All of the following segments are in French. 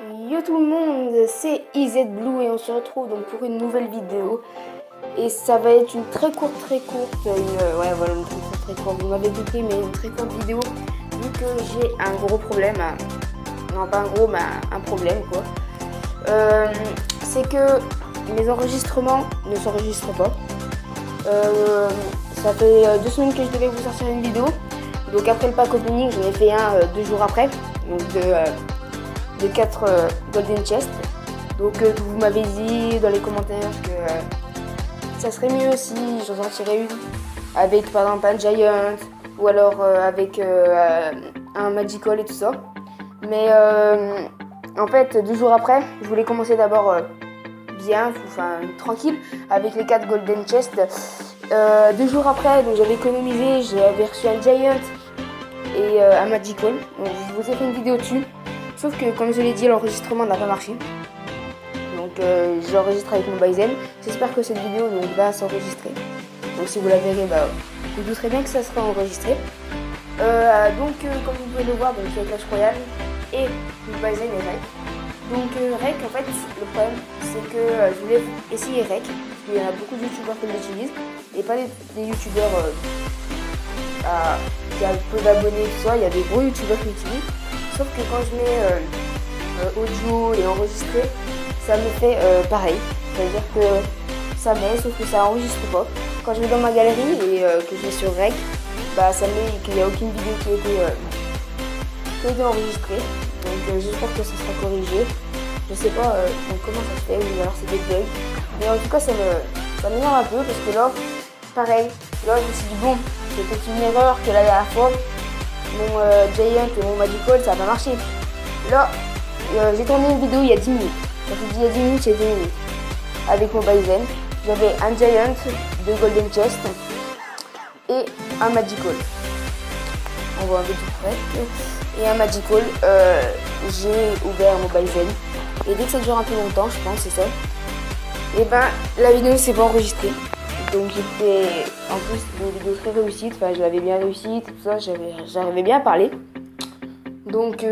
Yo tout le monde, c'est EZBlue et on se retrouve donc pour une nouvelle vidéo. Et ça va être une très courte, ouais voilà, une très courte, vous m'avez compris, mais une très courte vidéo vu que j'ai un gros problème, non pas un gros, mais un problème quoi. C'est que mes enregistrements ne s'enregistrent pas. Ça fait 2 semaines que je devais vous sortir une vidéo. Donc après le pack opening, j'en ai fait un 2 jours après, donc de 4 golden chest. Donc vous m'avez dit dans les commentaires que ça serait mieux si j'en sortirais une avec par exemple un giant ou alors avec un magical et tout ça. Mais en fait 2 jours après, je voulais commencer d'abord bien, enfin tranquille avec les 4 golden chest. 2 jours après, donc j'avais économisé, j'avais reçu un giant et un magical. Donc je vous ai fait une vidéo dessus. Sauf que comme je l'ai dit, l'enregistrement n'a pas marché. Donc j'ai enregistré avec mon Baizen. J'espère que cette vidéo donc, va s'enregistrer. Donc si vous la verrez, vous douterez bien que ça sera enregistré. Comme vous pouvez le voir, donc il y a Clash Royale et mon Baizen et Rec. Donc Rec, en fait, le problème c'est que je voulais essayer Rec. Parce qu'il y en a beaucoup de youtubeurs qui l'utilisent. Et pas des youtubeurs qui ont peu d'abonnés et tout ça. Il y a des gros youtubeurs qui l'utilisent. Sauf que quand je mets audio et enregistré, ça me fait pareil. C'est-à-dire que ça met, sauf que ça enregistre pas. Quand je vais dans ma galerie et que je vais sur Rec, ça met qu'il n'y a aucune vidéo qui a été enregistrée. Donc j'espère que ça sera corrigé. Je sais pas comment ça se fait, ou alors c'est des bugs. Mais en tout cas ça m'énerve un peu parce que là, pareil, là je me suis dit bon, c'est peut-être une erreur que la dernière fois. Mon Giant et mon Magical, ça n'a pas marché. Là, j'ai tourné une vidéo il y a 10 minutes. Quand je dis il y a 10 minutes, il y a 10 minutes. Avec mon Baizen. J'avais un Giant, 2 Golden Chest et un Magical. On voit un peu tout près. Et un Magical, j'ai ouvert mon Baizen. Et dès que ça dure un peu longtemps, je pense, c'est ça. Et la vidéo s'est pas enregistrée. Donc j'ai fait en plus une vidéo très réussite, enfin je l'avais bien réussi, tout ça, j'arrivais bien à parler. Donc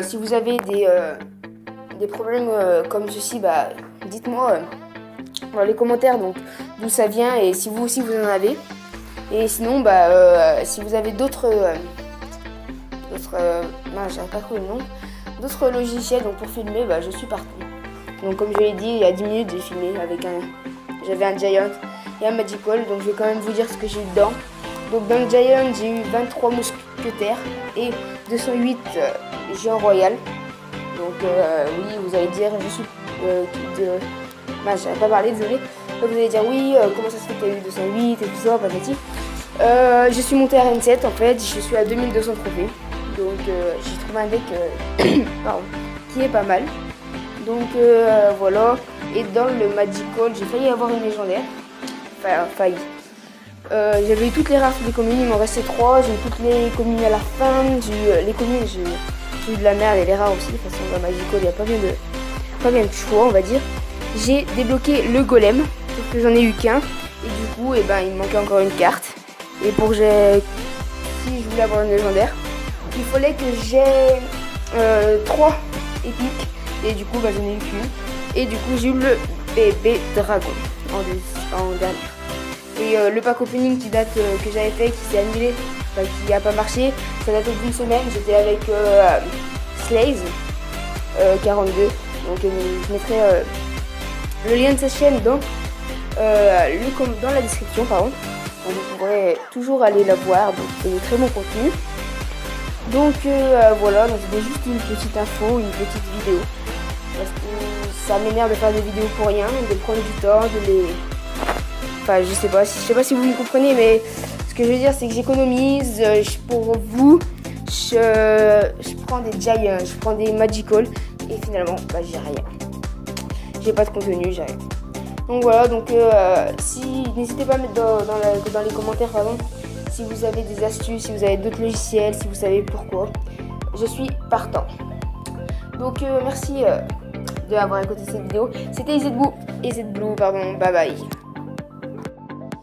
si vous avez des problèmes comme ceci, dites-moi dans les commentaires donc d'où ça vient et si vous aussi vous en avez. Et sinon si vous avez d'autres j'arrive pas à trouver le nom, d'autres logiciels donc pour filmer, je suis partout. Donc comme je l'ai dit, il y a 10 minutes j'ai filmé avec j'avais un Giant et un Magical, donc je vais quand même vous dire ce que j'ai eu dedans. Donc dans le Giant, j'ai eu 23 mousquetaires et 208 géants royal. Donc oui, vous allez dire, je suis j'avais pas parlé, désolé. Donc, vous allez dire oui, comment ça se fait que tu as eu 208 et tout ça, patati. Je suis monté à RN7 en fait, je suis à 2200 trophées. Donc j'ai trouvé un deck qui est pas mal. Donc voilà. Et dans le Magical, j'ai failli avoir une légendaire. Enfin, failli. J'avais eu toutes les rares des communes, il m'en restait 3. J'ai eu toutes les communes à la fin. Les communes, j'ai eu de la merde et les rares aussi. De toute façon, dans Magical, il n'y a pas bien de choix, on va dire. J'ai débloqué le golem, sauf que j'en ai eu qu'un. Et du coup, il me manquait encore une carte. Et si je voulais avoir une légendaire, il fallait que j'ai 3 épiques. Et du coup, j'en ai eu qu'une. Et du coup, j'ai eu le bébé dragon en dernier. Et le pack opening que j'avais fait, qui s'est annulé, qui n'a pas marché, ça date d'une semaine. J'étais avec Slaze 42. Donc je mettrai le lien de sa chaîne dans la description, pardon. Donc vous pourrez toujours aller la voir. Donc c'est de très bon contenu. Donc voilà, donc c'était juste une petite info, une petite vidéo. Parce que ça m'énerve de faire des vidéos pour rien, de prendre du temps, Enfin, je sais pas si vous me comprenez, mais ce que je veux dire, c'est que j'économise pour vous. Je prends des Giants, je prends des Magical, et finalement, j'ai rien. J'ai pas de contenu, j'ai rien. Donc voilà, n'hésitez pas à mettre dans les commentaires, si vous avez des astuces, si vous avez d'autres logiciels, si vous savez pourquoi. Je suis partant. Donc merci d'avoir écouté cette vidéo. C'était EZBlue, bye bye.